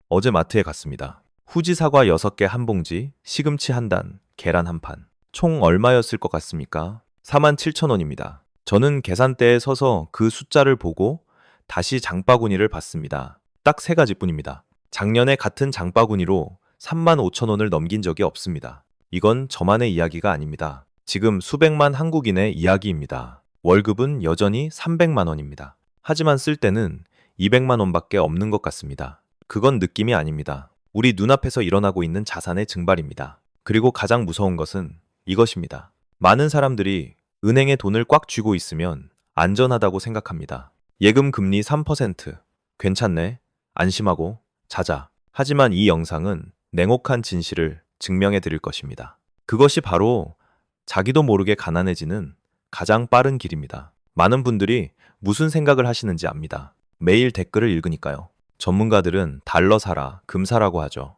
어제 마트에 갔습니다. 후지 사과 6개 한 봉지, 시금치 한 단, 계란 한 판. 총 얼마였을 것 같습니까? 47,000원입니다. 저는 계산대에 서서 그 숫자를 보고 다시 장바구니를 봤습니다. 딱 3가지뿐입니다. 작년에 같은 장바구니로 35,000원을 넘긴 적이 없습니다. 이건 저만의 이야기가 아닙니다. 지금 수백만 한국인의 이야기입니다. 월급은 여전히 300만 원입니다. 하지만 쓸 때는 200만 원밖에 없는 것 같습니다. 그건 느낌이 아닙니다. 우리 눈앞에서 일어나고 있는 자산의 증발입니다. 그리고 가장 무서운 것은 이것입니다. 많은 사람들이 은행에 돈을 꽉 쥐고 있으면 안전하다고 생각합니다. 예금 금리 3%. 괜찮네. 안심하고 자자. 하지만 이 영상은 냉혹한 진실을 증명해 드릴 것입니다. 그것이 바로 자기도 모르게 가난해지는 가장 빠른 길입니다. 많은 분들이 무슨 생각을 하시는지 압니다. 매일 댓글을 읽으니까요. 전문가들은 달러 사라, 금 사라고 하죠.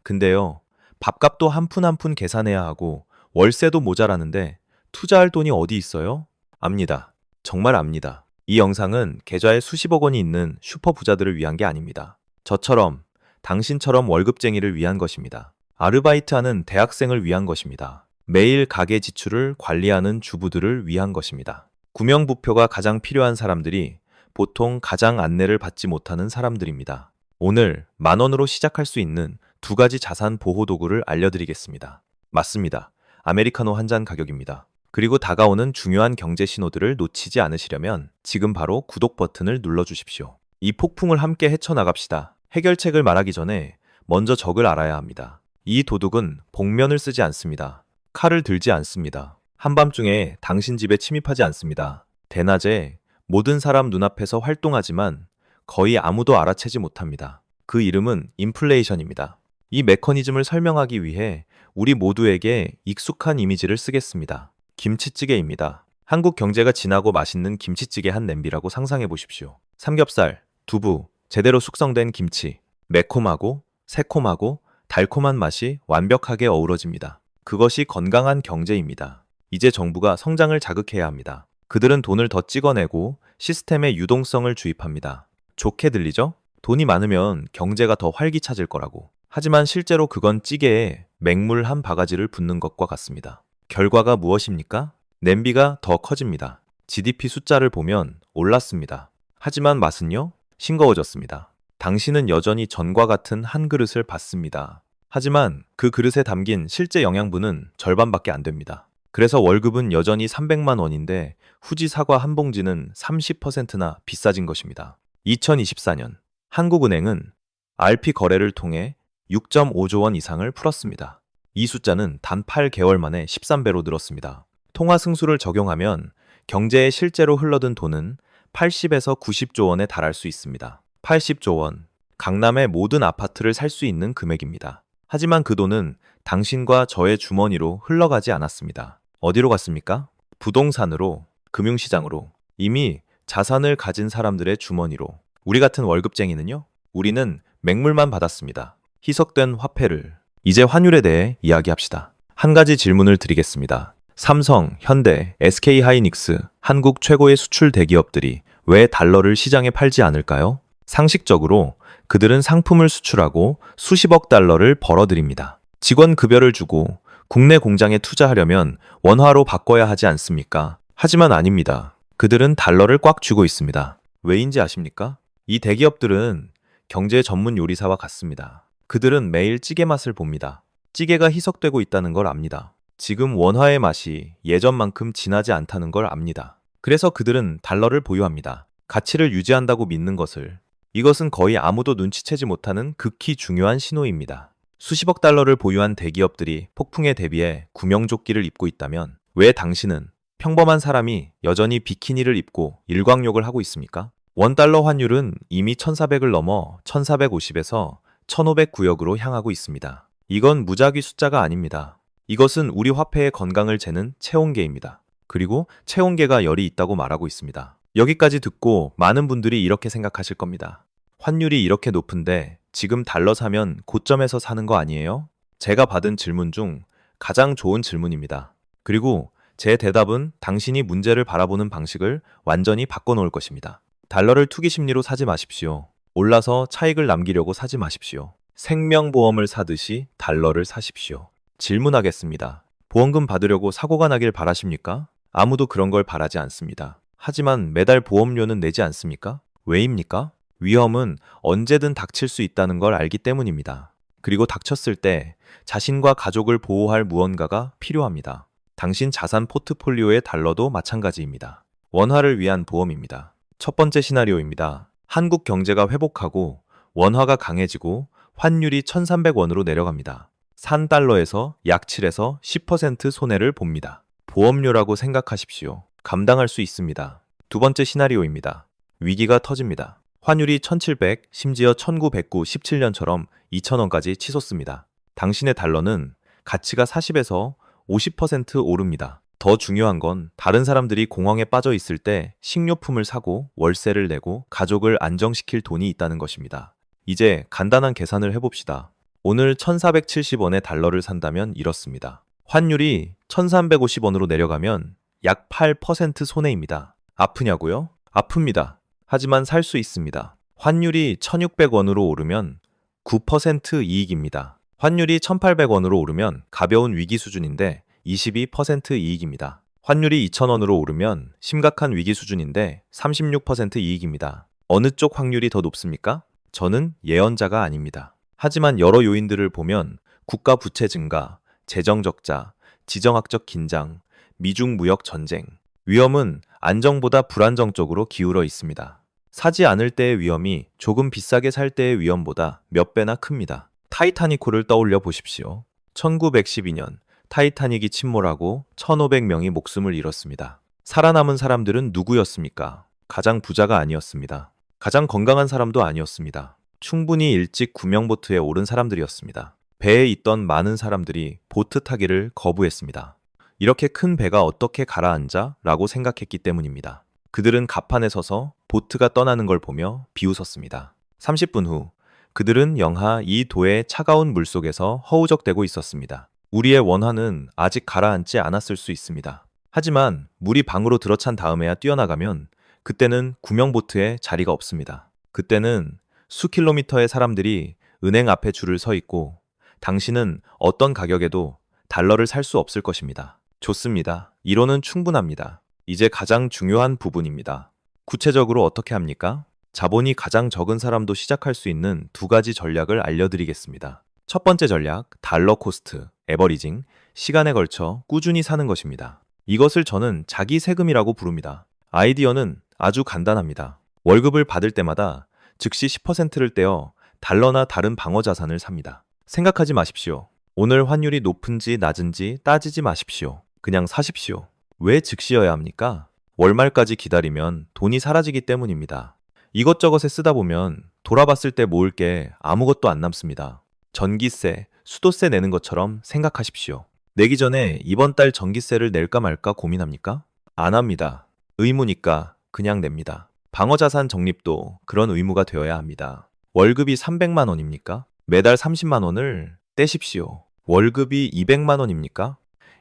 근데요, 밥값도 한 푼 한 푼 계산해야 하고 월세도 모자라는데 투자할 돈이 어디 있어요? 압니다. 정말 압니다. 이 영상은 계좌에 수십억 원이 있는 슈퍼 부자들을 위한 게 아닙니다. 저처럼, 당신처럼 월급쟁이를 위한 것입니다. 아르바이트하는 대학생을 위한 것입니다. 매일 가계 지출을 관리하는 주부들을 위한 것입니다. 구명부표가 가장 필요한 사람들이 보통 가장 안내를 받지 못하는 사람들입니다. 오늘 10,000원으로 시작할 수 있는 2가지 자산 보호 도구를 알려드리겠습니다. 맞습니다. 아메리카노 한 잔 가격입니다. 그리고 다가오는 중요한 경제 신호들을 놓치지 않으시려면 지금 바로 구독 버튼을 눌러주십시오. 이 폭풍을 함께 헤쳐나갑시다. 해결책을 말하기 전에 먼저 적을 알아야 합니다. 이 도둑은 복면을 쓰지 않습니다. 칼을 들지 않습니다. 한밤중에 당신 집에 침입하지 않습니다. 대낮에 모든 사람 눈앞에서 활동하지만 거의 아무도 알아채지 못합니다. 그 이름은 인플레이션입니다. 이 메커니즘을 설명하기 위해 우리 모두에게 익숙한 이미지를 쓰겠습니다. 김치찌개입니다. 한국 경제가 진하고 맛있는 김치찌개 한 냄비라고 상상해 보십시오. 삼겹살, 두부, 제대로 숙성된 김치, 매콤하고 새콤하고 달콤한 맛이 완벽하게 어우러집니다. 그것이 건강한 경제입니다. 이제 정부가 성장을 자극해야 합니다. 그들은 돈을 더 찍어내고 시스템에 유동성을 주입합니다. 좋게 들리죠? 돈이 많으면 경제가 더 활기차질 거라고. 하지만 실제로 그건 찌개에 맹물 한 바가지를 붓는 것과 같습니다. 결과가 무엇입니까? 냄비가 더 커집니다. GDP 숫자를 보면 올랐습니다. 하지만 맛은요? 싱거워졌습니다. 당신은 여전히 전과 같은 한 그릇을 받습니다. 하지만 그 그릇에 담긴 실제 영양분은 절반밖에 안 됩니다. 그래서 월급은 여전히 300만 원인데 후지 사과 한 봉지는 30%나 비싸진 것입니다. 2024년 한국은행은 RP 거래를 통해 6.5조 원 이상을 풀었습니다. 이 숫자는 단 8개월 만에 13배로 늘었습니다. 통화 승수를 적용하면 경제에 실제로 흘러든 돈은 80에서 90조 원에 달할 수 있습니다. 80조 원, 강남의 모든 아파트를 살 수 있는 금액입니다. 하지만 그 돈은 당신과 저의 주머니로 흘러가지 않았습니다. 어디로 갔습니까? 부동산으로, 금융시장으로, 이미 자산을 가진 사람들의 주머니로. 우리 같은 월급쟁이는요? 우리는 맹물만 받았습니다. 희석된 화폐를. 이제 환율에 대해 이야기합시다. 한 가지 질문을 드리겠습니다. 삼성, 현대, SK하이닉스, 한국 최고의 수출 대기업들이 왜 달러를 시장에 팔지 않을까요? 상식적으로 그들은 상품을 수출하고 수십억 달러를 벌어들입니다. 직원 급여를 주고 국내 공장에 투자하려면 원화로 바꿔야 하지 않습니까? 하지만 아닙니다. 그들은 달러를 꽉 쥐고 있습니다. 왜인지 아십니까? 이 대기업들은 경제 전문 요리사와 같습니다. 그들은 매일 찌개 맛을 봅니다. 찌개가 희석되고 있다는 걸 압니다. 지금 원화의 맛이 예전만큼 진하지 않다는 걸 압니다. 그래서 그들은 달러를 보유합니다. 가치를 유지한다고 믿는 것을. 이것은 거의 아무도 눈치채지 못하는 극히 중요한 신호입니다. 수십억 달러를 보유한 대기업들이 폭풍에 대비해 구명조끼를 입고 있다면 왜 당신은 평범한 사람이 여전히 비키니를 입고 일광욕을 하고 있습니까? 원달러 환율은 이미 1400을 넘어 1450에서 1500구역으로 향하고 있습니다. 이건 무작위 숫자가 아닙니다. 이것은 우리 화폐의 건강을 재는 체온계입니다. 그리고 체온계가 열이 있다고 말하고 있습니다. 여기까지 듣고 많은 분들이 이렇게 생각하실 겁니다. 환율이 이렇게 높은데 지금 달러 사면 고점에서 사는 거 아니에요? 제가 받은 질문 중 가장 좋은 질문입니다. 그리고 제 대답은 당신이 문제를 바라보는 방식을 완전히 바꿔놓을 것입니다. 달러를 투기 심리로 사지 마십시오. 올라서 차익을 남기려고 사지 마십시오. 생명보험을 사듯이 달러를 사십시오. 질문하겠습니다. 보험금 받으려고 사고가 나길 바라십니까? 아무도 그런 걸 바라지 않습니다. 하지만 매달 보험료는 내지 않습니까? 왜입니까? 위험은 언제든 닥칠 수 있다는 걸 알기 때문입니다. 그리고 닥쳤을 때 자신과 가족을 보호할 무언가가 필요합니다. 당신 자산 포트폴리오의 달러도 마찬가지입니다. 원화를 위한 보험입니다. 첫 번째 시나리오입니다. 한국 경제가 회복하고 원화가 강해지고 환율이 1,300원으로 내려갑니다. 산 달러에서 약 7에서 10% 손해를 봅니다. 보험료라고 생각하십시오. 감당할 수 있습니다. 두 번째 시나리오입니다. 위기가 터집니다. 환율이 1700, 심지어 1909, 17년처럼 2000원까지 치솟습니다. 당신의 달러는 가치가 40에서 50% 오릅니다. 더 중요한 건 다른 사람들이 공황에 빠져 있을 때 식료품을 사고 월세를 내고 가족을 안정시킬 돈이 있다는 것입니다. 이제 간단한 계산을 해봅시다. 오늘 1470원의 달러를 산다면 이렇습니다. 환율이 1350원으로 내려가면 약 8% 손해입니다. 아프냐고요? 아픕니다. 하지만 살 수 있습니다. 환율이 1600원으로 오르면 9% 이익입니다. 환율이 1800원으로 오르면 가벼운 위기 수준인데 22% 이익입니다. 환율이 2000원으로 오르면 심각한 위기 수준인데 36% 이익입니다. 어느 쪽 확률이 더 높습니까? 저는 예언자가 아닙니다. 하지만 여러 요인들을 보면 국가 부채 증가, 재정 적자, 지정학적 긴장, 미중 무역 전쟁, 위험은 안정보다 불안정 쪽으로 기울어 있습니다. 사지 않을 때의 위험이 조금 비싸게 살 때의 위험보다 몇 배나 큽니다. 타이타닉호를 떠올려 보십시오. 1912년 타이타닉이 침몰하고 1,500명이 목숨을 잃었습니다. 살아남은 사람들은 누구였습니까? 가장 부자가 아니었습니다. 가장 건강한 사람도 아니었습니다. 충분히 일찍 구명보트에 오른 사람들이었습니다. 배에 있던 많은 사람들이 보트 타기를 거부했습니다. 이렇게 큰 배가 어떻게 가라앉아? 라고 생각했기 때문입니다. 그들은 갑판에 서서 보트가 떠나는 걸 보며 비웃었습니다. 30분 후 그들은 영하 2도의 차가운 물속에서 허우적대고 있었습니다. 우리의 원화는 아직 가라앉지 않았을 수 있습니다. 하지만 물이 방으로 들어찬 다음에야 뛰어나가면 그때는 구명보트에 자리가 없습니다. 그때는 수킬로미터의 사람들이 은행 앞에 줄을 서 있고 당신은 어떤 가격에도 달러를 살 수 없을 것입니다. 좋습니다. 이론은 충분합니다. 이제 가장 중요한 부분입니다. 구체적으로 어떻게 합니까? 자본이 가장 적은 사람도 시작할 수 있는 두 가지 전략을 알려드리겠습니다. 첫 번째 전략, 달러 코스트, 에버리징, 시간에 걸쳐 꾸준히 사는 것입니다. 이것을 저는 자기 세금이라고 부릅니다. 아이디어는 아주 간단합니다. 월급을 받을 때마다 즉시 10%를 떼어 달러나 다른 방어 자산을 삽니다. 생각하지 마십시오. 오늘 환율이 높은지 낮은지 따지지 마십시오. 그냥 사십시오. 왜 즉시여야 합니까? 월말까지 기다리면 돈이 사라지기 때문입니다. 이것저것에 쓰다 보면 돌아봤을 때 모을 게 아무것도 안 남습니다. 전기세, 수도세 내는 것처럼 생각하십시오. 내기 전에 이번 달 전기세를 낼까 말까 고민합니까? 안 합니다. 의무니까 그냥 냅니다. 방어자산 적립도 그런 의무가 되어야 합니다. 월급이 300만 원입니까? 매달 30만 원을 떼십시오. 월급이 200만 원입니까?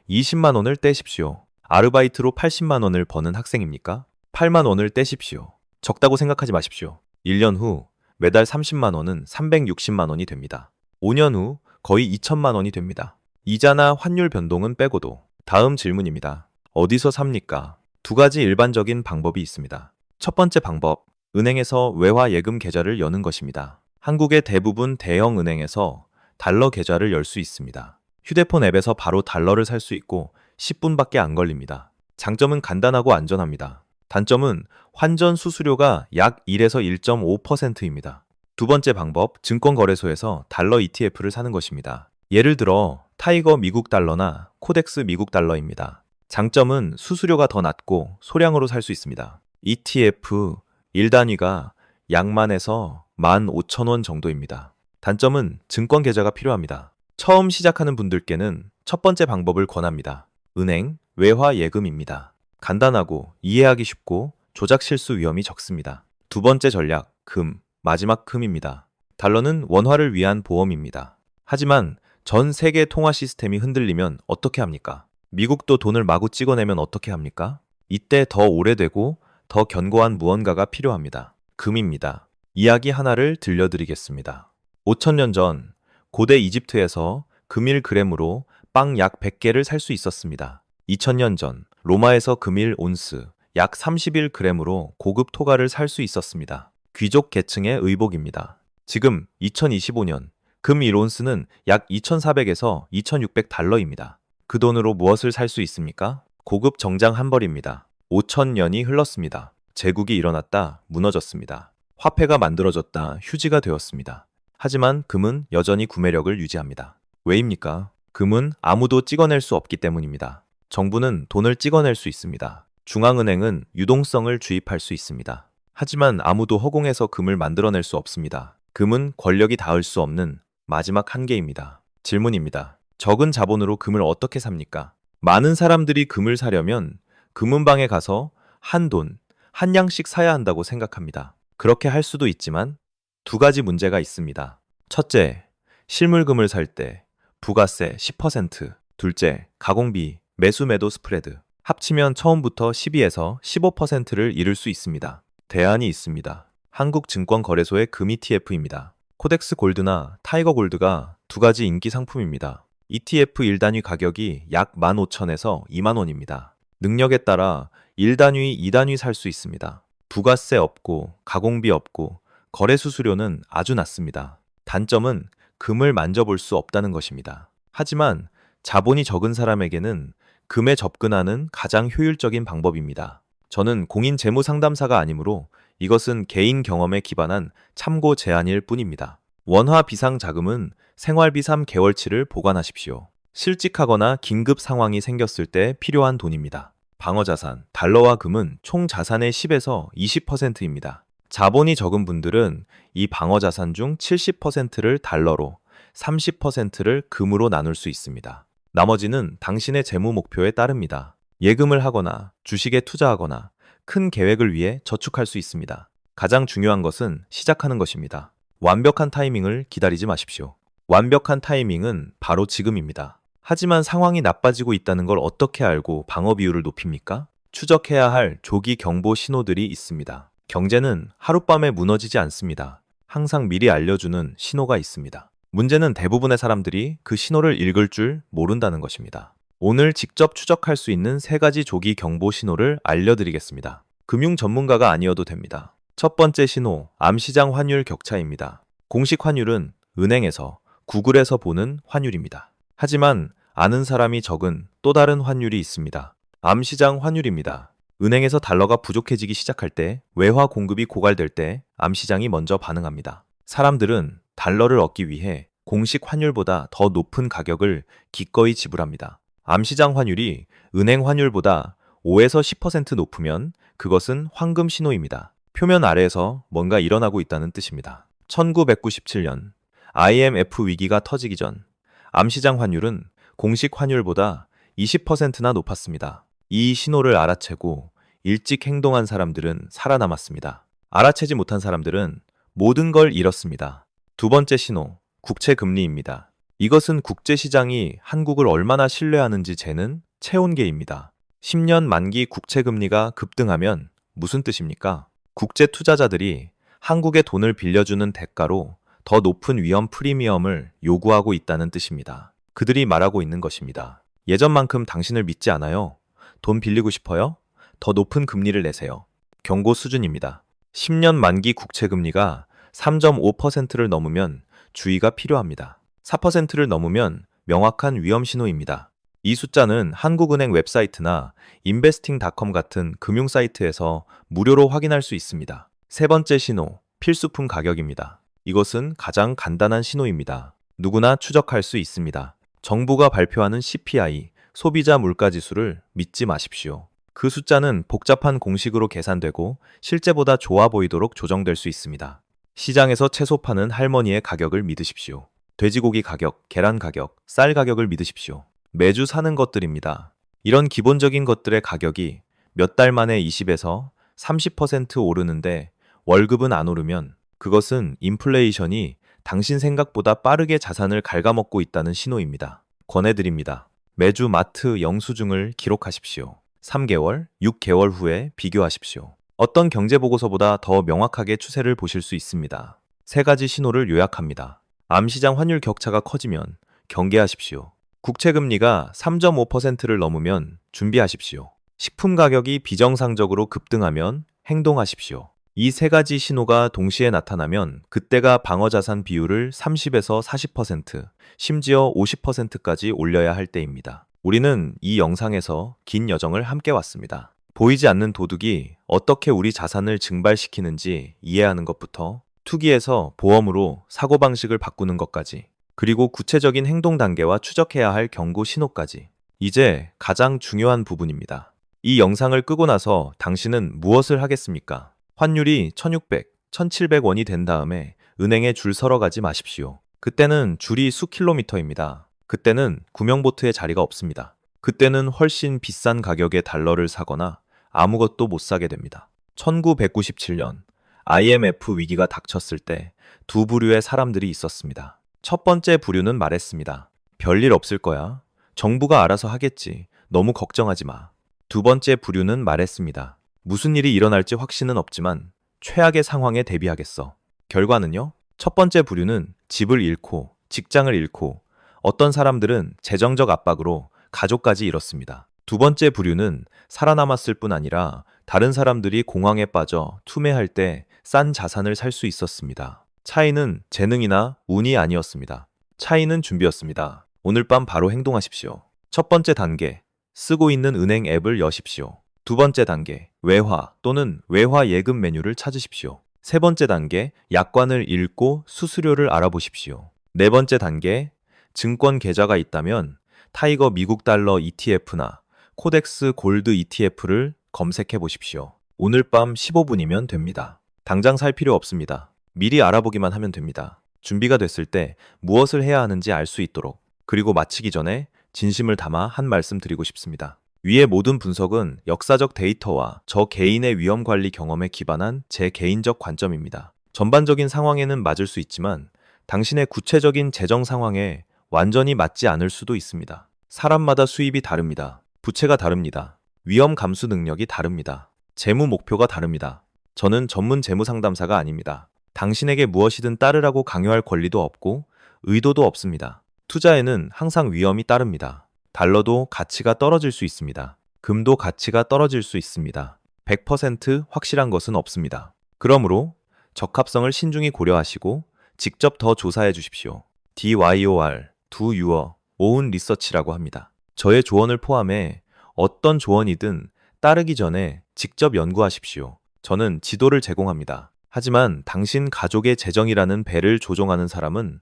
20만 원을 떼십시오. 아르바이트로 80만 원을 버는 학생입니까? 8만 원을 떼십시오. 적다고 생각하지 마십시오. 1년 후 매달 30만 원은 360만 원이 됩니다. 5년 후 거의 2천만 원이 됩니다. 이자나 환율 변동은 빼고도. 다음 질문입니다. 어디서 삽니까? 두 가지 일반적인 방법이 있습니다. 첫 번째 방법, 은행에서 외화 예금 계좌를 여는 것입니다. 한국의 대부분 대형 은행에서 달러 계좌를 열 수 있습니다. 휴대폰 앱에서 바로 달러를 살 수 있고 10분밖에 안 걸립니다. 장점은 간단하고 안전합니다. 단점은 환전 수수료가 약 1에서 1.5%입니다. 두 번째 방법, 증권거래소에서 달러 ETF를 사는 것입니다. 예를 들어 타이거 미국 달러나 코덱스 미국 달러입니다. 장점은 수수료가 더 낮고 소량으로 살 수 있습니다. ETF 1단위가 약 10,000에서 15,000원 정도입니다. 단점은 증권 계좌가 필요합니다. 처음 시작하는 분들께는 첫 번째 방법을 권합니다. 은행, 외화 예금입니다. 간단하고 이해하기 쉽고 조작 실수 위험이 적습니다. 두 번째 전략, 금, 마지막 금입니다. 달러는 원화를 위한 보험입니다. 하지만 전 세계 통화 시스템이 흔들리면 어떻게 합니까? 미국도 돈을 마구 찍어내면 어떻게 합니까? 이때 더 오래되고 더 견고한 무언가가 필요합니다. 금입니다. 이야기 하나를 들려드리겠습니다. 5천년 전 고대 이집트에서 금일 그램으로 빵 약 100개를 살 수 있었습니다. 2000년 전 로마에서 금일 온스 약 31g으로 고급 토가를 살 수 있었습니다. 귀족 계층의 의복입니다. 지금 2025년 금 1온스는 약 2,400에서 2,600달러입니다. 그 돈으로 무엇을 살 수 있습니까? 고급 정장 한 벌입니다. 5천년이 흘렀습니다. 제국이 일어났다, 무너졌습니다. 화폐가 만들어졌다, 휴지가 되었습니다. 하지만 금은 여전히 구매력을 유지합니다. 왜입니까? 금은 아무도 찍어낼 수 없기 때문입니다. 정부는 돈을 찍어낼 수 있습니다. 중앙은행은 유동성을 주입할 수 있습니다. 하지만 아무도 허공에서 금을 만들어낼 수 없습니다. 금은 권력이 닿을 수 없는 마지막 한계입니다. 질문입니다. 적은 자본으로 금을 어떻게 삽니까? 많은 사람들이 금을 사려면 금은방에 가서 한 돈, 한 양씩 사야 한다고 생각합니다. 그렇게 할 수도 있지만 두 가지 문제가 있습니다. 첫째, 실물금을 살 때 부가세 10%, 둘째, 가공비, 매수 매도 스프레드. 합치면 처음부터 12에서 15%를 잃을 수 있습니다. 대안이 있습니다. 한국증권거래소의 금 ETF입니다. 코덱스 골드나 타이거 골드가 두 가지 인기 상품입니다. ETF 1단위 가격이 약 15,000에서 20,000원입니다. 능력에 따라 1단위, 2단위 살 수 있습니다. 부가세 없고 가공비 없고 거래 수수료는 아주 낮습니다. 단점은 금을 만져볼 수 없다는 것입니다. 하지만 자본이 적은 사람에게는 금에 접근하는 가장 효율적인 방법입니다. 저는 공인 재무 상담사가 아니므로 이것은 개인 경험에 기반한 참고 제안일 뿐입니다. 원화 비상 자금은 생활비 3개월치를 보관하십시오. 실직하거나 긴급 상황이 생겼을 때 필요한 돈입니다. 방어자산, 달러와 금은 총 자산의 10에서 20%입니다. 자본이 적은 분들은 이 방어자산 중 70%를 달러로, 30%를 금으로 나눌 수 있습니다. 나머지는 당신의 재무 목표에 따릅니다. 예금을 하거나 주식에 투자하거나 큰 계획을 위해 저축할 수 있습니다. 가장 중요한 것은 시작하는 것입니다. 완벽한 타이밍을 기다리지 마십시오. 완벽한 타이밍은 바로 지금입니다. 하지만 상황이 나빠지고 있다는 걸 어떻게 알고 방어 비율을 높입니까? 추적해야 할 조기 경보 신호들이 있습니다. 경제는 하룻밤에 무너지지 않습니다. 항상 미리 알려주는 신호가 있습니다. 문제는 대부분의 사람들이 그 신호를 읽을 줄 모른다는 것입니다. 오늘 직접 추적할 수 있는 3가지 조기 경보 신호를 알려드리겠습니다. 금융 전문가가 아니어도 됩니다. 첫 번째 신호, 암시장 환율 격차입니다. 공식 환율은 은행에서, 구글에서 보는 환율입니다. 하지만 아는 사람이 적은 또 다른 환율이 있습니다. 암시장 환율입니다. 은행에서 달러가 부족해지기 시작할 때, 외화 공급이 고갈될 때 암시장이 먼저 반응합니다. 사람들은 달러를 얻기 위해 공식 환율보다 더 높은 가격을 기꺼이 지불합니다. 암시장 환율이 은행 환율보다 5에서 10% 높으면 그것은 황금 신호입니다. 표면 아래에서 뭔가 일어나고 있다는 뜻입니다. 1997년 IMF 위기가 터지기 전 암시장 환율은 공식 환율보다 20%나 높았습니다. 이 신호를 알아채고 일찍 행동한 사람들은 살아남았습니다. 알아채지 못한 사람들은 모든 걸 잃었습니다. 두 번째 신호, 국채금리입니다. 이것은 국제시장이 한국을 얼마나 신뢰하는지 재는 체온계입니다. 10년 만기 국채금리가 급등하면 무슨 뜻입니까? 국제 투자자들이 한국에 돈을 빌려주는 대가로 더 높은 위험 프리미엄을 요구하고 있다는 뜻입니다. 그들이 말하고 있는 것입니다. 예전만큼 당신을 믿지 않아요. 돈 빌리고 싶어요? 더 높은 금리를 내세요. 경고 수준입니다. 10년 만기 국채금리가 3.5%를 넘으면 주의가 필요합니다. 4%를 넘으면 명확한 위험 신호입니다. 이 숫자는 한국은행 웹사이트나 인베스팅닷컴 같은 금융 사이트에서 무료로 확인할 수 있습니다. 세 번째 신호, 필수품 가격입니다. 이것은 가장 간단한 신호입니다. 누구나 추적할 수 있습니다. 정부가 발표하는 CPI, 소비자 물가지수를 믿지 마십시오. 그 숫자는 복잡한 공식으로 계산되고 실제보다 좋아 보이도록 조정될 수 있습니다. 시장에서 채소 파는 할머니의 가격을 믿으십시오. 돼지고기 가격, 계란 가격, 쌀 가격을 믿으십시오. 매주 사는 것들입니다. 이런 기본적인 것들의 가격이 몇 달 만에 20에서 30% 오르는데 월급은 안 오르면 그것은 인플레이션이 당신 생각보다 빠르게 자산을 갉아먹고 있다는 신호입니다. 권해드립니다. 매주 마트 영수증을 기록하십시오. 3개월, 6개월 후에 비교하십시오. 어떤 경제보고서보다 더 명확하게 추세를 보실 수 있습니다. 세 가지 신호를 요약합니다. 암시장 환율 격차가 커지면 경계하십시오. 국채금리가 3.5%를 넘으면 준비하십시오. 식품 가격이 비정상적으로 급등하면 행동하십시오. 이 세 가지 신호가 동시에 나타나면 그때가 방어자산 비율을 30에서 40%, 심지어 50%까지 올려야 할 때입니다. 우리는 이 영상에서 긴 여정을 함께 왔습니다. 보이지 않는 도둑이 어떻게 우리 자산을 증발시키는지 이해하는 것부터 투기에서 보험으로 사고방식을 바꾸는 것까지, 그리고 구체적인 행동 단계와 추적해야 할 경고 신호까지. 이제 가장 중요한 부분입니다. 이 영상을 끄고 나서 당신은 무엇을 하겠습니까? 환율이 1600, 1700원이 된 다음에 은행에 줄 서러 가지 마십시오. 그때는 줄이 수킬로미터입니다. 그때는 구명보트의 자리가 없습니다. 그때는 훨씬 비싼 가격의 달러를 사거나 아무것도 못 사게 됩니다. 1997년 IMF 위기가 닥쳤을 때 두 부류의 사람들이 있었습니다. 첫 번째 부류는 말했습니다. 별일 없을 거야. 정부가 알아서 하겠지. 너무 걱정하지 마. 두 번째 부류는 말했습니다. 무슨 일이 일어날지 확신은 없지만 최악의 상황에 대비하겠어. 결과는요? 첫 번째 부류는 집을 잃고 직장을 잃고 어떤 사람들은 재정적 압박으로 가족까지 잃었습니다. 두 번째 부류는 살아남았을 뿐 아니라 다른 사람들이 공황에 빠져 투매할 때 싼 자산을 살 수 있었습니다. 차이는 재능이나 운이 아니었습니다. 차이는 준비였습니다. 오늘 밤 바로 행동하십시오. 첫 번째 단계, 쓰고 있는 은행 앱을 여십시오. 두 번째 단계, 외화 또는 외화 예금 메뉴를 찾으십시오. 세 번째 단계, 약관을 읽고 수수료를 알아보십시오. 네 번째 단계, 증권 계좌가 있다면 타이거 미국 달러 ETF나 코덱스 골드 ETF를 검색해 보십시오. 오늘 밤 15분이면 됩니다. 당장 살 필요 없습니다. 미리 알아보기만 하면 됩니다. 준비가 됐을 때 무엇을 해야 하는지 알 수 있도록. 그리고 마치기 전에 진심을 담아 한 말씀 드리고 싶습니다. 위의 모든 분석은 역사적 데이터와 저 개인의 위험 관리 경험에 기반한 제 개인적 관점입니다. 전반적인 상황에는 맞을 수 있지만 당신의 구체적인 재정 상황에 완전히 맞지 않을 수도 있습니다. 사람마다 수입이 다릅니다. 부채가 다릅니다. 위험 감수 능력이 다릅니다. 재무 목표가 다릅니다. 저는 전문 재무 상담사가 아닙니다. 당신에게 무엇이든 따르라고 강요할 권리도 없고 의도도 없습니다. 투자에는 항상 위험이 따릅니다. 달러도 가치가 떨어질 수 있습니다. 금도 가치가 떨어질 수 있습니다. 100% 확실한 것은 없습니다. 그러므로 적합성을 신중히 고려하시고 직접 더 조사해 주십시오. DYOR, Do Your Own Research라고 합니다. 저의 조언을 포함해 어떤 조언이든 따르기 전에 직접 연구하십시오. 저는 지도를 제공합니다. 하지만 당신 가족의 재정이라는 배를 조종하는 사람은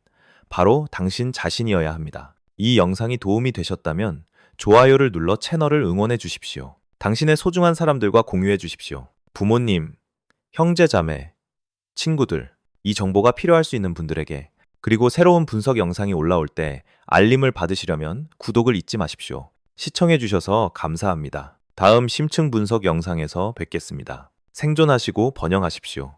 바로 당신 자신이어야 합니다. 이 영상이 도움이 되셨다면 좋아요를 눌러 채널을 응원해 주십시오. 당신의 소중한 사람들과 공유해 주십시오. 부모님, 형제 자매, 친구들, 이 정보가 필요할 수 있는 분들에게. 그리고 새로운 분석 영상이 올라올 때 알림을 받으시려면 구독을 잊지 마십시오. 시청해 주셔서 감사합니다. 다음 심층 분석 영상에서 뵙겠습니다. 생존하시고 번영하십시오.